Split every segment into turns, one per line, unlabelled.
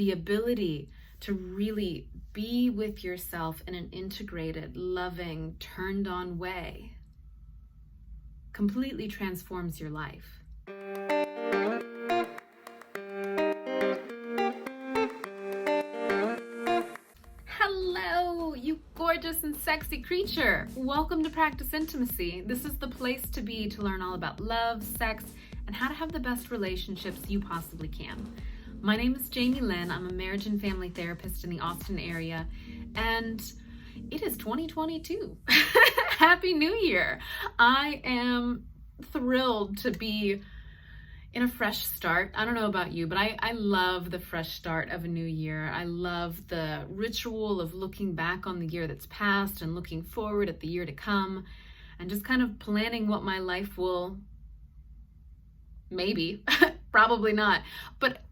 the ability to really be with yourself in an integrated, loving, turned on way completely transforms your life. Hello, you gorgeous and sexy creature. Welcome to Practice Intimacy. This is the place to be to learn all about love, sex, and how to have the best relationships you possibly can. My name is Jami Lynn. I'm a marriage and family therapist in the Austin area, and it is 2022. Happy New Year. I am thrilled to be in a fresh start. I don't know about you, but I love the fresh start of a new year. I love the ritual of looking back on the year that's passed and looking forward at the year to come and just kind of planning what my life will, maybe, probably not, but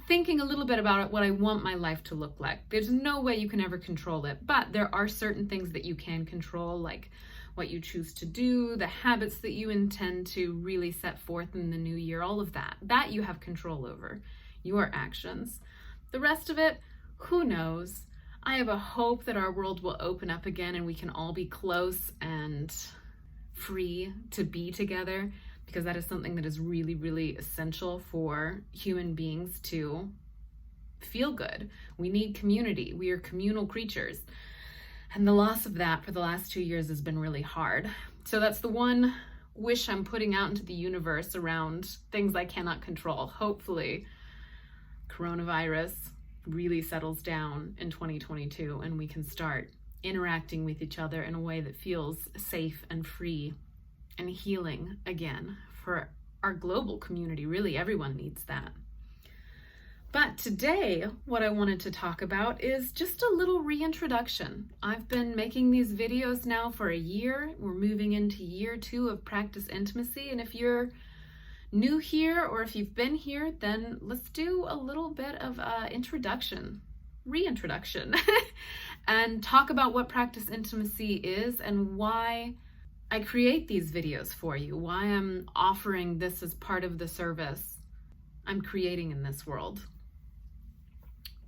thinking a little bit about what I want my life to look like. There's no way you can ever control it, but there are certain things that you can control, like what you choose to do, the habits that you intend to really set forth in the new year, all of that you have control over, your actions. The rest of it, who knows? I have a hope that our world will open up again and we can all be close and free to be together, because that is something that is really, really essential for human beings to feel good. We need community. We are communal creatures. And the loss of that for the last 2 years has been really hard. So that's the one wish I'm putting out into the universe around things I cannot control. Hopefully, coronavirus really settles down in 2022 and we can start interacting with each other in a way that feels safe and free and healing again for our global community. Really, everyone needs that. But today, what I wanted to talk about is just a little reintroduction. I've been making these videos now for a year. We're moving into year 2 of Practice Intimacy. And if you're new here or if you've been here, then let's do a little bit of reintroduction, and talk about what Practice Intimacy is and why I create these videos for you, why I'm offering this as part of the service I'm creating in this world.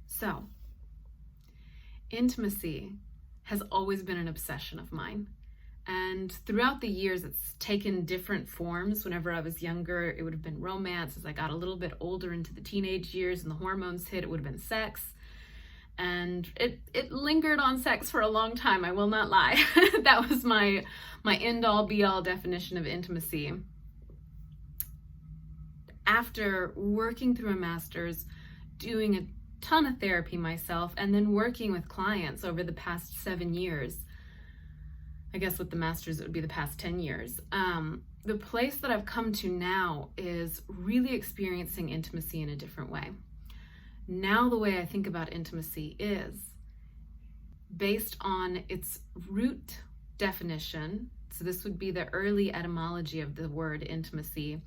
So, intimacy has always been an obsession of mine. And throughout the years, it's taken different forms. Whenever I was younger, it would have been romance. As I got a little bit older into the teenage years and the hormones hit, it would have been sex. And it lingered on sex for a long time, I will not lie. That was my end-all be-all definition of intimacy. After working through a master's, doing a ton of therapy myself, and then working with clients over the past 7 years, I guess with the master's it would be the past 10 years, the place that I've come to now is really experiencing intimacy in a different way. Now the way I think about intimacy is based on its root definition. So this would be the early etymology of the word intimacy.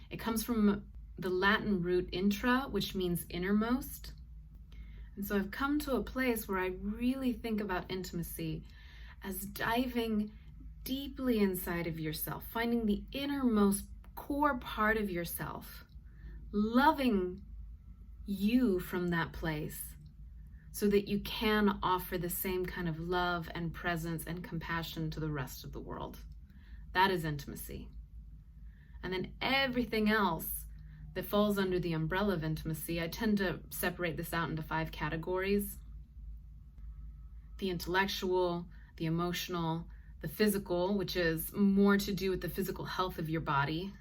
It comes from the Latin root intra, which means innermost. And so I've come to a place where I really think about intimacy as diving deeply inside of yourself, finding the innermost core part of yourself, loving you from that place so that you can offer the same kind of love and presence and compassion to the rest of the world. That is intimacy. And then everything else that falls under the umbrella of intimacy, I tend to separate this out into 5 categories. The intellectual, the emotional, the physical, which is more to do with the physical health of your body,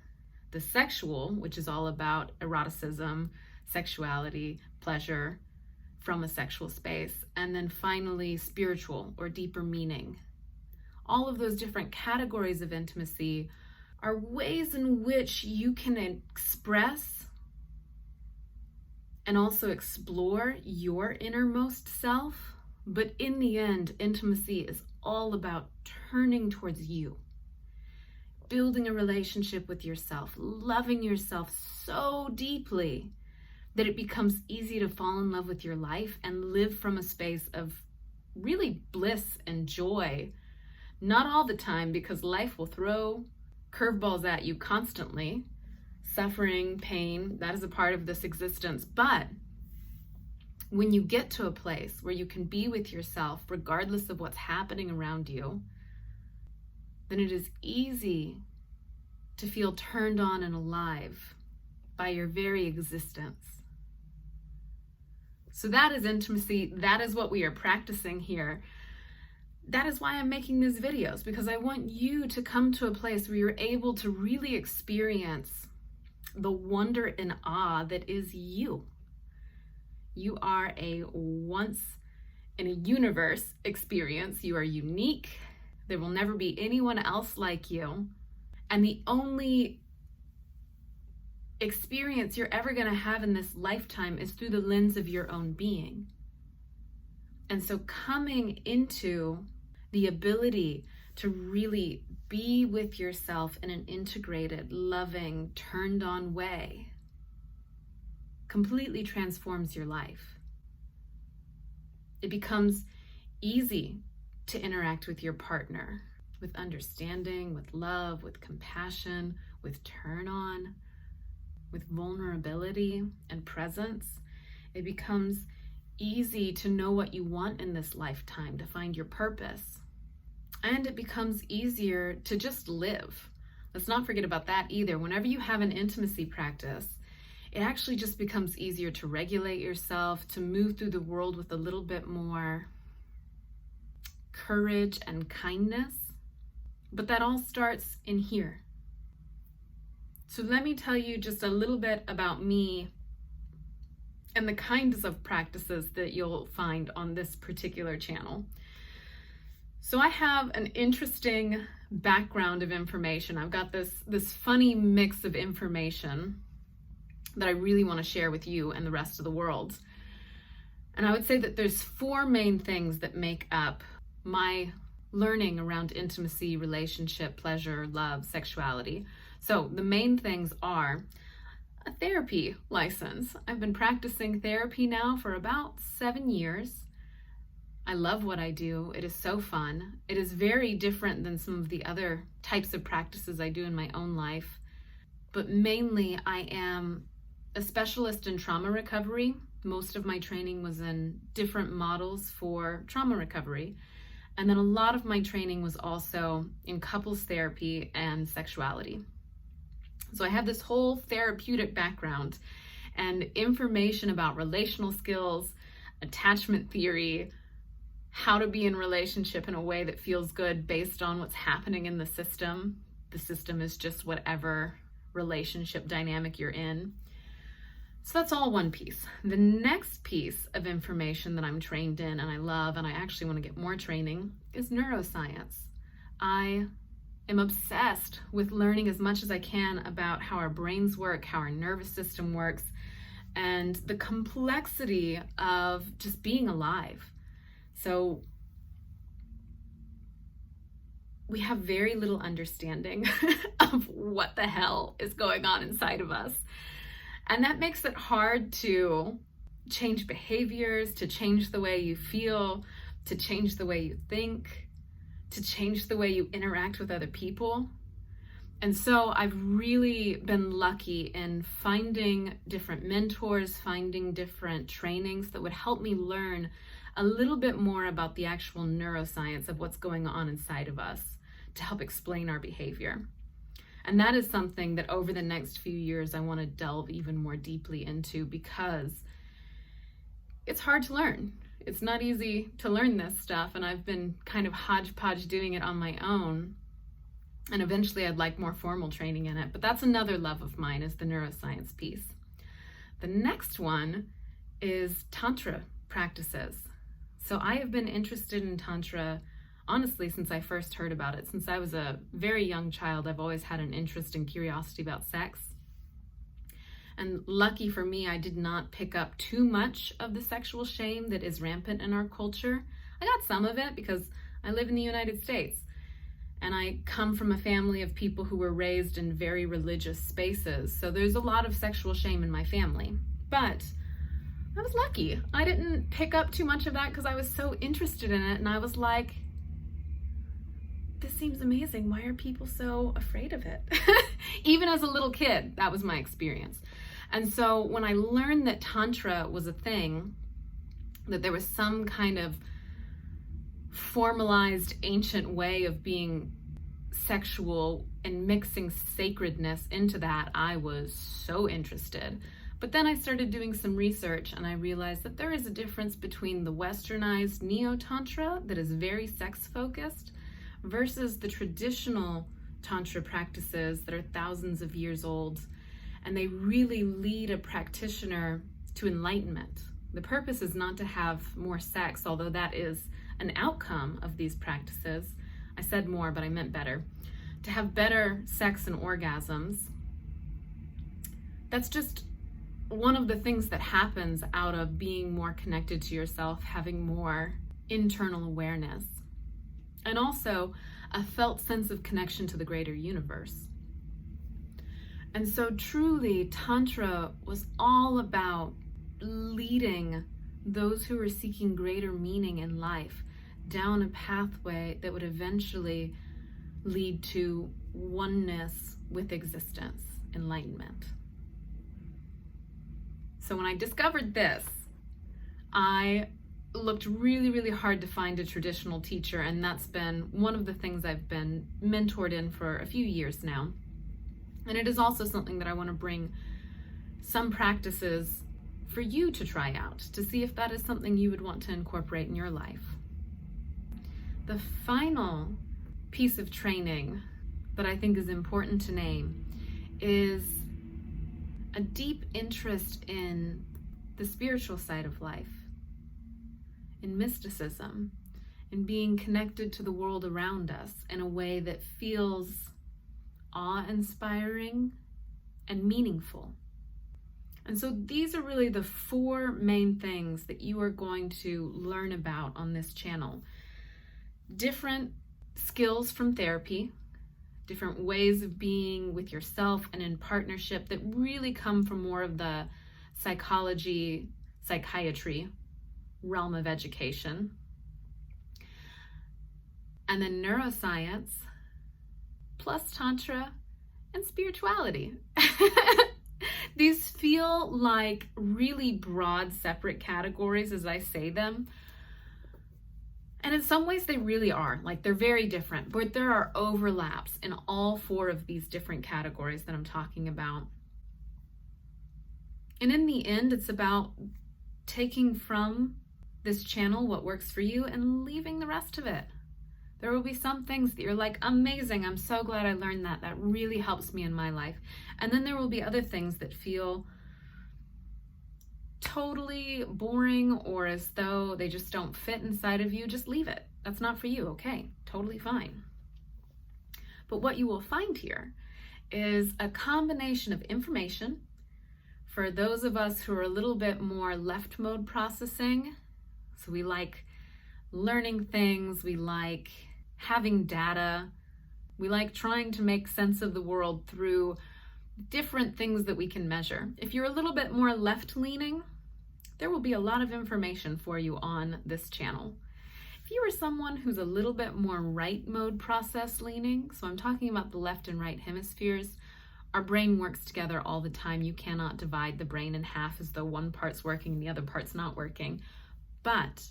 the sexual, which is all about eroticism, sexuality, pleasure from a sexual space, and then finally spiritual or deeper meaning. All of those different categories of intimacy are ways in which you can express and also explore your innermost self. But in the end, intimacy is all about turning towards you, building a relationship with yourself, loving yourself so deeply that it becomes easy to fall in love with your life and live from a space of really bliss and joy. Not all the time, because life will throw curveballs at you constantly. Suffering, pain, that is a part of this existence. But when you get to a place where you can be with yourself, regardless of what's happening around you, then it is easy to feel turned on and alive by your very existence. So that is intimacy. That is what we are practicing here. That is why I'm making these videos, because I want you to come to a place where you're able to really experience the wonder and awe that is you. You are a once in a universe experience. You are unique. There will never be anyone else like you. And the only experience you're ever going to have in this lifetime is through the lens of your own being. And so coming into the ability to really be with yourself in an integrated, loving, turned on way completely transforms your life. It becomes easy to interact with your partner with understanding, with love, with compassion, with turn on, with vulnerability and presence. It becomes easy to know what you want in this lifetime, to find your purpose. And it becomes easier to just live. Let's not forget about that either. Whenever you have an intimacy practice, it actually just becomes easier to regulate yourself, to move through the world with a little bit more courage and kindness. But that all starts in here. So let me tell you just a little bit about me and the kinds of practices that you'll find on this particular channel. So I have an interesting background of information. I've got this funny mix of information that I really want to share with you and the rest of the world. And I would say that there's 4 main things that make up my learning around intimacy, relationship, pleasure, love, sexuality. So the main things are a therapy license. I've been practicing therapy now for about 7 years. I love what I do. It is so fun. It is very different than some of the other types of practices I do in my own life. But mainly I am a specialist in trauma recovery. Most of my training was in different models for trauma recovery. And then a lot of my training was also in couples therapy and sexuality. So I have this whole therapeutic background and information about relational skills, attachment theory, how to be in relationship in a way that feels good based on what's happening in the system. The system is just whatever relationship dynamic you're in. So that's all one piece. The next piece of information that I'm trained in and I love, and I actually want to get more training, is neuroscience. I am obsessed with learning as much as I can about how our brains work, how our nervous system works, and the complexity of just being alive. So we have very little understanding of what the hell is going on inside of us. And that makes it hard to change behaviors, to change the way you feel, to change the way you think, to change the way you interact with other people. And so I've really been lucky in finding different mentors, finding different trainings that would help me learn a little bit more about the actual neuroscience of what's going on inside of us to help explain our behavior. And that is something that over the next few years I want to delve even more deeply into, because it's hard to learn. It's not easy to learn this stuff, and I've been kind of hodgepodge doing it on my own. And eventually I'd like more formal training in it, but that's another love of mine, is the neuroscience piece. The next one is Tantra practices. So I have been interested in Tantra honestly since I first heard about it. Since I was a very young child, I've always had an interest and curiosity about sex. And lucky for me, I did not pick up too much of the sexual shame that is rampant in our culture. I got some of it because I live in the United States. And I come from a family of people who were raised in very religious spaces. So there's a lot of sexual shame in my family. But I was lucky. I didn't pick up too much of that because I was so interested in it. And I was like, this seems amazing. Why are people so afraid of it? Even as a little kid, that was my experience. And so when I learned that Tantra was a thing, that there was some kind of formalized ancient way of being sexual and mixing sacredness into that, I was so interested. But then I started doing some research and I realized that there is a difference between the westernized neo-tantra that is very sex-focused versus the traditional tantra practices that are thousands of years old, and they really lead a practitioner to enlightenment. The purpose is not to have more sex, although that is an outcome of these practices. I said more, but I meant better. To have better sex and orgasms. That's just one of the things that happens out of being more connected to yourself, having more internal awareness, and also a felt sense of connection to the greater universe. And so truly, Tantra was all about leading those who were seeking greater meaning in life down a pathway that would eventually lead to oneness with existence, enlightenment. So when I discovered this, I looked really, really hard to find a traditional teacher, and that's been one of the things I've been mentored in for a few years now. And it is also something that I want to bring some practices for you to try out, to see if that is something you would want to incorporate in your life. The final piece of training that I think is important to name is a deep interest in the spiritual side of life, in mysticism, in being connected to the world around us in a way that feels awe-inspiring and meaningful. And so these are really the four main things that you are going to learn about on this channel. Different skills from therapy, different ways of being with yourself and in partnership that really come from more of the psychology, psychiatry realm of education. And then neuroscience, plus Tantra and spirituality. These feel like really broad, separate categories as I say them. And in some ways they really are, like they're very different, but there are overlaps in all four of these different categories that I'm talking about. And in the end, it's about taking from this channel what works for you and leaving the rest of it. There will be some things that you're like, amazing, I'm so glad I learned that. That really helps me in my life. And then there will be other things that feel totally boring or as though they just don't fit inside of you. Just leave it. That's not for you. Okay, totally fine. But what you will find here is a combination of information for those of us who are a little bit more left mode processing. So we like learning things, we like having data, we like trying to make sense of the world through different things that we can measure. If you're a little bit more left leaning, there will be a lot of information for you on this channel. If you are someone who's a little bit more right mode process leaning, so I'm talking about the left and right hemispheres, our brain works together all the time. You cannot divide the brain in half as though one part's working and the other part's not working. But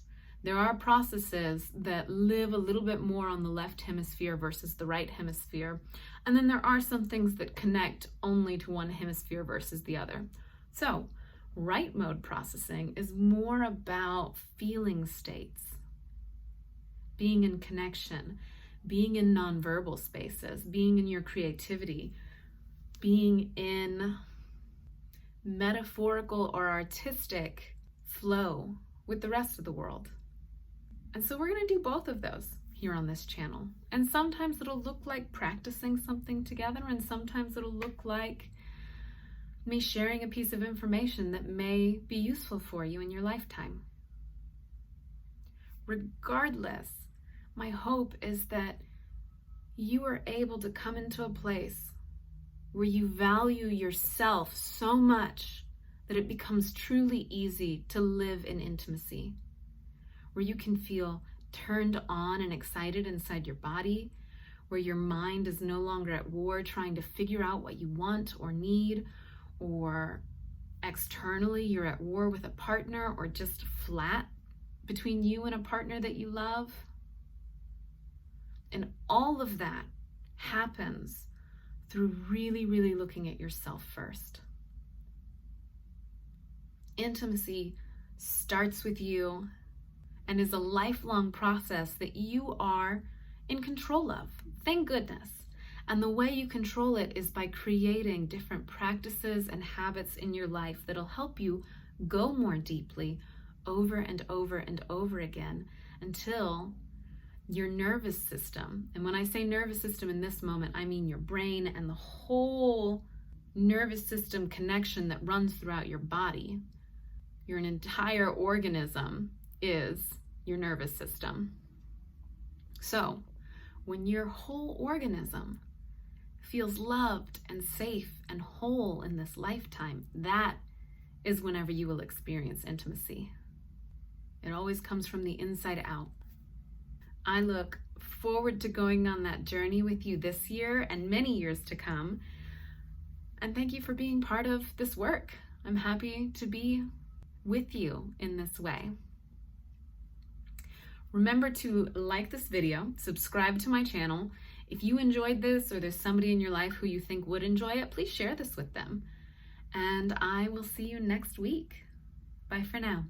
there are processes that live a little bit more on the left hemisphere versus the right hemisphere. And then there are some things that connect only to one hemisphere versus the other. So right mode processing is more about feeling states, being in connection, being in nonverbal spaces, being in your creativity, being in metaphorical or artistic flow with the rest of the world. And so we're going to do both of those here on this channel. And sometimes it'll look like practicing something together, and sometimes it'll look like me sharing a piece of information that may be useful for you in your lifetime. Regardless, my hope is that you are able to come into a place where you value yourself so much that it becomes truly easy to live in intimacy, where you can feel turned on and excited inside your body, where your mind is no longer at war trying to figure out what you want or need, or externally you're at war with a partner or just flat between you and a partner that you love. And all of that happens through really, really looking at yourself first. Intimacy starts with you and is a lifelong process that you are in control of. Thank goodness. And the way you control it is by creating different practices and habits in your life that'll help you go more deeply over and over and over again until your nervous system, and when I say nervous system in this moment, I mean your brain and the whole nervous system connection that runs throughout your body. Your entire organism is your nervous system. So when your whole organism feels loved and safe and whole in this lifetime, that is whenever you will experience intimacy. It always comes from the inside out. I look forward to going on that journey with you this year and many years to come. And thank you for being part of this work. I'm happy to be with you in this way. Remember to like this video, subscribe to my channel. If you enjoyed this or there's somebody in your life who you think would enjoy it, please share this with them. And I will see you next week. Bye for now.